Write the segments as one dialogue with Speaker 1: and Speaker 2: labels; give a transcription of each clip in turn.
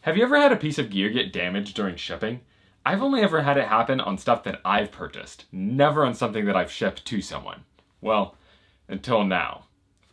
Speaker 1: Have you ever had a piece of gear get damaged during shipping? I've only ever had it happen on stuff that I've purchased, never on something that I've shipped to someone. Well, until now.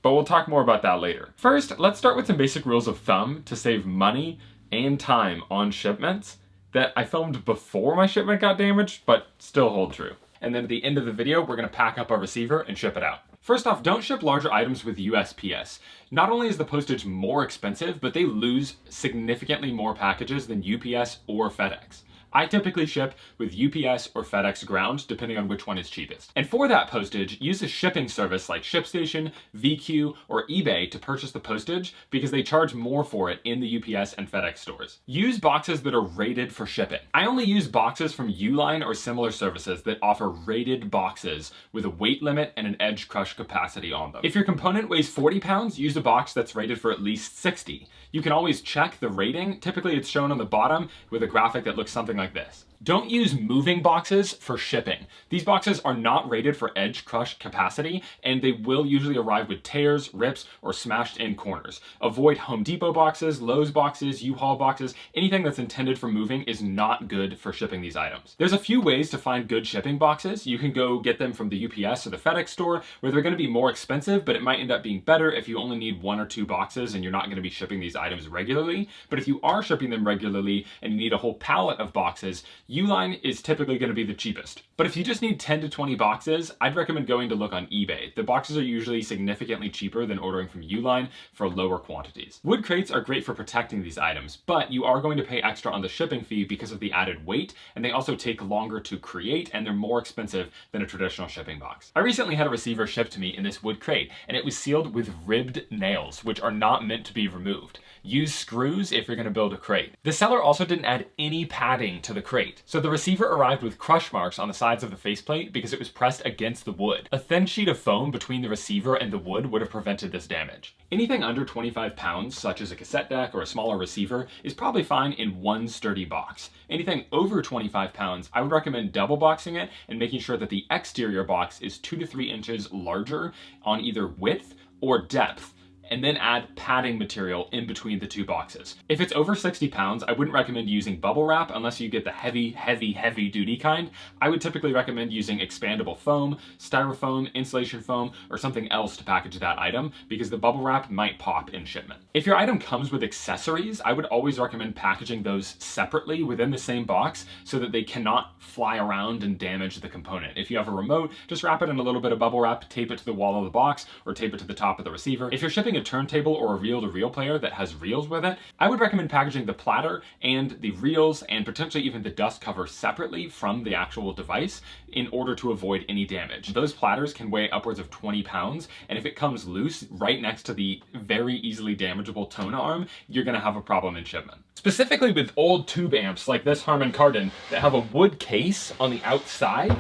Speaker 1: But we'll talk more about that later. First, let's start with some basic rules of thumb to save money and time on shipments that I filmed before my shipment got damaged, but still hold true. And then at the end of the video, we're gonna pack up our receiver and ship it out. First off, don't ship larger items with USPS. Not only is the postage more expensive, but they lose significantly more packages than UPS or FedEx. I typically ship with UPS or FedEx Ground, depending on which one is cheapest. And for that postage, use a shipping service like ShipStation, VQ, or eBay to purchase the postage because they charge more for it in the UPS and FedEx stores. Use boxes that are rated for shipping. I only use boxes from Uline or similar services that offer rated boxes with a weight limit and an edge crush capacity on them. If your component weighs 40 pounds, use a box that's rated for at least 60. You can always check the rating. Typically it's shown on the bottom with a graphic that looks something like this. Don't use moving boxes for shipping. These boxes are not rated for edge crush capacity, and they will usually arrive with tears, rips, or smashed in corners. Avoid Home Depot boxes, Lowe's boxes, U-Haul boxes. Anything that's intended for moving is not good for shipping these items. There's a few ways to find good shipping boxes. You can go get them from the UPS or the FedEx store, where they're gonna be more expensive, but it might end up being better if you only need 1 or 2 boxes and you're not gonna be shipping these items regularly. But if you are shipping them regularly and you need a whole pallet of boxes, Uline is typically going to be the cheapest. But if you just need 10 to 20 boxes, I'd recommend going to look on eBay. The boxes are usually significantly cheaper than ordering from Uline for lower quantities. Wood crates are great for protecting these items, but you are going to pay extra on the shipping fee because of the added weight, and they also take longer to create, and they're more expensive than a traditional shipping box. I recently had a receiver shipped to me in this wood crate, and it was sealed with ribbed nails, which are not meant to be removed. Use screws if you're going to build a crate. The seller also didn't add any padding to the crate, so the receiver arrived with crush marks on the sides of the faceplate because it was pressed against the wood. A thin sheet of foam between the receiver and the wood would have prevented this damage. Anything under 25 pounds, such as a cassette deck or a smaller receiver, is probably fine in one sturdy box. Anything over 25 pounds, I would recommend double boxing it and making sure that the exterior box is 2 to 3 inches larger on either width or depth, and then add padding material in between the 2 boxes. If it's over 60 pounds, I wouldn't recommend using bubble wrap unless you get the heavy duty kind. I would typically recommend using expandable foam, styrofoam, insulation foam, or something else to package that item because the bubble wrap might pop in shipment. If your item comes with accessories, I would always recommend packaging those separately within the same box so that they cannot fly around and damage the component. If you have a remote, just wrap it in a little bit of bubble wrap, tape it to the wall of the box, or tape it to the top of the receiver. If you're shipping a turntable or a reel-to-reel player that has reels with it, I would recommend packaging the platter and the reels and potentially even the dust cover separately from the actual device in order to avoid any damage. Those platters can weigh upwards of 20 pounds, and if it comes loose right next to the very easily damageable tone arm, you're gonna have a problem in shipment. Specifically with old tube amps like this Harman Kardon that have a wood case on the outside,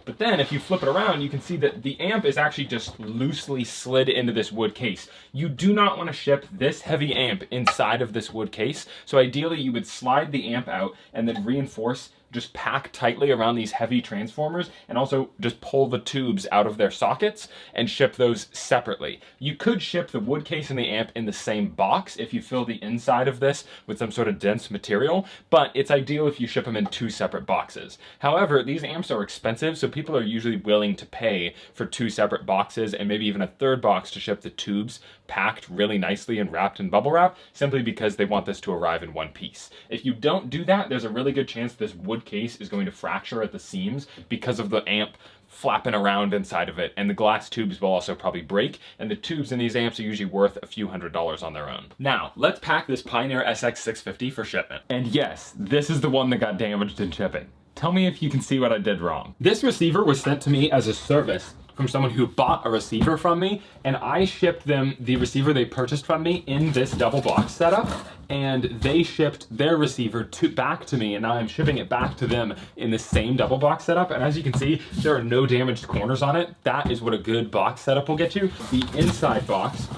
Speaker 1: but then if you flip it around, you can see that the amp is actually just loosely slid into this wood case. You do not want to ship this heavy amp inside of this wood case. So ideally you would slide the amp out and then reinforce, just pack tightly around these heavy transformers, and also just pull the tubes out of their sockets and ship those separately. You could ship the wood case and the amp in the same box if you fill the inside of this with some sort of dense material, but it's ideal if you ship them in 2 separate boxes. However, these amps are expensive, so people are usually willing to pay for 2 separate boxes and maybe even a 3rd box to ship the tubes packed really nicely and wrapped in bubble wrap, simply because they want this to arrive in one piece. If you don't do that, there's a really good chance this wood case is going to fracture at the seams because of the amp flapping around inside of it, and the glass tubes will also probably break, and the tubes in these amps are usually worth a few $100s on their own. Now, let's pack this Pioneer SX650 for shipment. And yes, this is the one that got damaged in shipping. Tell me if you can see what I did wrong. This receiver was sent to me as a service from someone who bought a receiver from me, and I shipped them the receiver they purchased from me in this double box setup, and they shipped their receiver back to me, and now I'm shipping it back to them in the same double box setup. And as you can see, there are no damaged corners on it. That is what a good box setup will get you. The inside box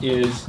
Speaker 1: is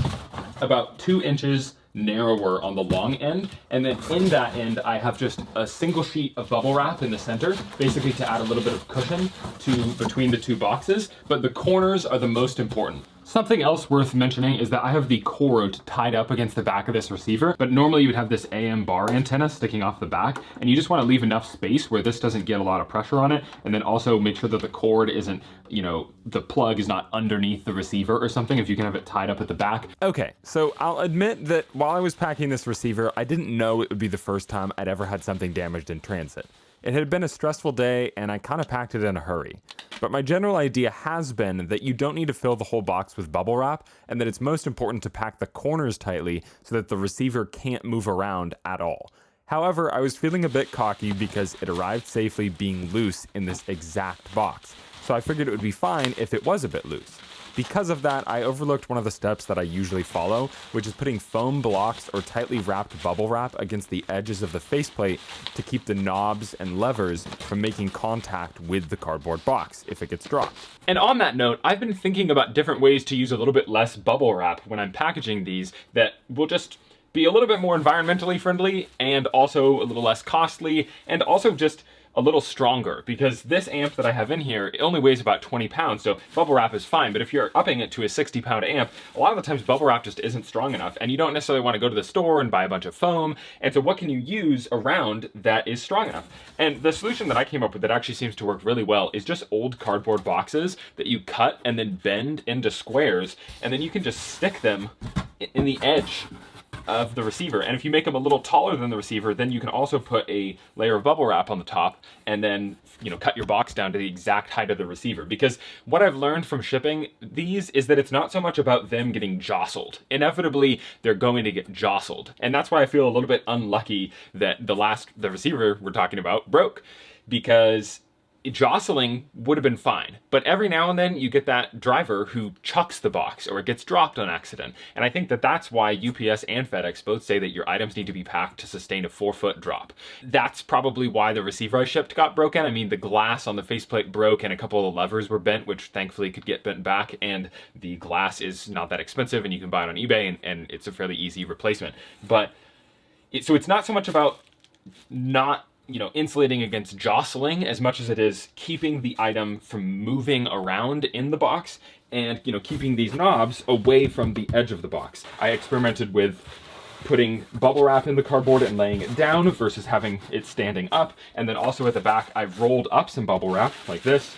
Speaker 1: about 2 inches narrower on the long end, and then in that end I have just a single sheet of bubble wrap in the center, basically to add a little bit of cushion to between the 2 boxes, but the corners are the most important. Something else worth mentioning is that I have the cord tied up against the back of this receiver, but normally you would have this AM bar antenna sticking off the back, and you just want to leave enough space where this doesn't get a lot of pressure on it, and then also make sure that the cord isn't, you know, the plug is not underneath the receiver or something, if you can have it tied up at the back. Okay, so I'll admit that while I was packing this receiver, I didn't know it would be the first time I'd ever had something damaged in transit. It had been a stressful day, and I kind of packed it in a hurry. But my general idea has been that you don't need to fill the whole box with bubble wrap, and that it's most important to pack the corners tightly so that the receiver can't move around at all. However, I was feeling a bit cocky because it arrived safely being loose in this exact box, so I figured it would be fine if it was a bit loose. Because of that, I overlooked one of the steps that I usually follow, which is putting foam blocks or tightly wrapped bubble wrap against the edges of the faceplate to keep the knobs and levers from making contact with the cardboard box if it gets dropped. And on that note, I've been thinking about different ways to use a little bit less bubble wrap when I'm packaging these that will just be a little bit more environmentally friendly and also a little less costly and also just a little stronger, because this amp that I have in here, it only weighs about 20 pounds, so bubble wrap is fine, but if you're upping it to a 60-pound amp, a lot of the times bubble wrap just isn't strong enough, and you don't necessarily want to go to the store and buy a bunch of foam, and so what can you use around that is strong enough? And the solution that I came up with that actually seems to work really well is just old cardboard boxes that you cut and then bend into squares, and then you can just stick them in the edge of the receiver. And if you make them a little taller than the receiver, then you can also put a layer of bubble wrap on the top and then, you know, cut your box down to the exact height of the receiver. Because what I've learned from shipping these is that it's not so much about them getting jostled. Inevitably, they're going to get jostled. And that's why I feel a little bit unlucky that the receiver we're talking about broke, because jostling would have been fine, but every now and then you get that driver who chucks the box or it gets dropped on accident. And I think that that's why UPS and FedEx both say that your items need to be packed to sustain a 4-foot drop. That's probably why the receiver I shipped got broken. I mean, the glass on the faceplate broke and a couple of the levers were bent, which thankfully could get bent back, and the glass is not that expensive and you can buy it on eBay, and it's a fairly easy replacement. But so it's not so much about not, you know, insulating against jostling as much as it is keeping the item from moving around in the box and, you know, keeping these knobs away from the edge of the box. I experimented with putting bubble wrap in the cardboard and laying it down versus having it standing up. And then also at the back, I've rolled up some bubble wrap like this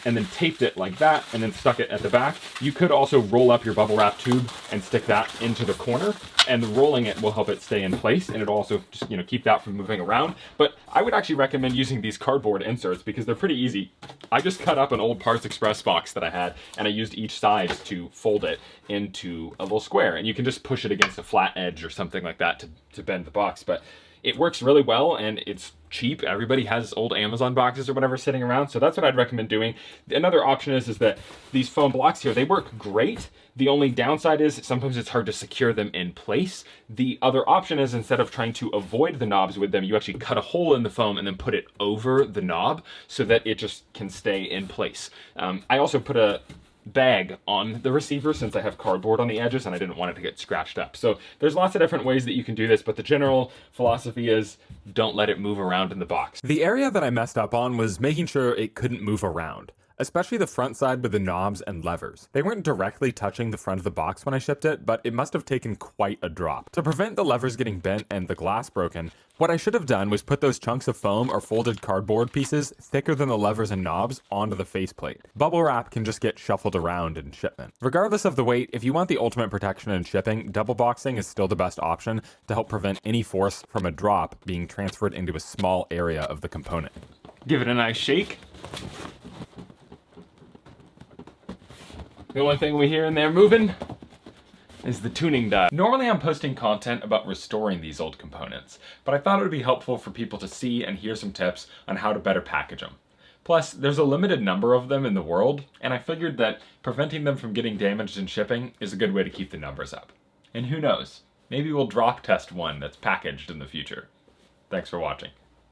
Speaker 1: and then taped it like that and then stuck it at the back. You could also roll up your bubble wrap tube and stick that into the corner, and rolling it will help it stay in place, and it'll also just, you know, keep that from moving around. But I would actually recommend using these cardboard inserts because they're pretty easy. I just cut up an old Parts Express box that I had, and I used each side to fold it into a little square, and you can just push it against a flat edge or something like that to bend the box. But it works really well, and it's cheap. Everybody has old Amazon boxes or whatever sitting around, so that's what I'd recommend doing. Another option is that these foam blocks here, they work great. The only downside is sometimes it's hard to secure them in place. The other option is, instead of trying to avoid the knobs with them, you actually cut a hole in the foam and then put it over the knob so that it just can stay in place. I also put a bag on the receiver since I have cardboard on the edges and I didn't want it to get scratched up. So there's lots of different ways that you can do this, but the general philosophy is don't let it move around in the box. The area that I messed up on was making sure it couldn't move around, especially the front side with the knobs and levers. They weren't directly touching the front of the box when I shipped it, but it must have taken quite a drop. To prevent the levers getting bent and the glass broken, what I should have done was put those chunks of foam or folded cardboard pieces thicker than the levers and knobs onto the faceplate. Bubble wrap can just get shuffled around in shipment. Regardless of the weight, if you want the ultimate protection in shipping, double boxing is still the best option to help prevent any force from a drop being transferred into a small area of the component. Give it a nice shake. The only thing we hear in there moving is the tuning dial. Normally I'm posting content about restoring these old components, but I thought it would be helpful for people to see and hear some tips on how to better package them. Plus, there's a limited number of them in the world, and I figured that preventing them from getting damaged in shipping is a good way to keep the numbers up. And who knows, maybe we'll drop test one that's packaged in the future. Thanks for watching.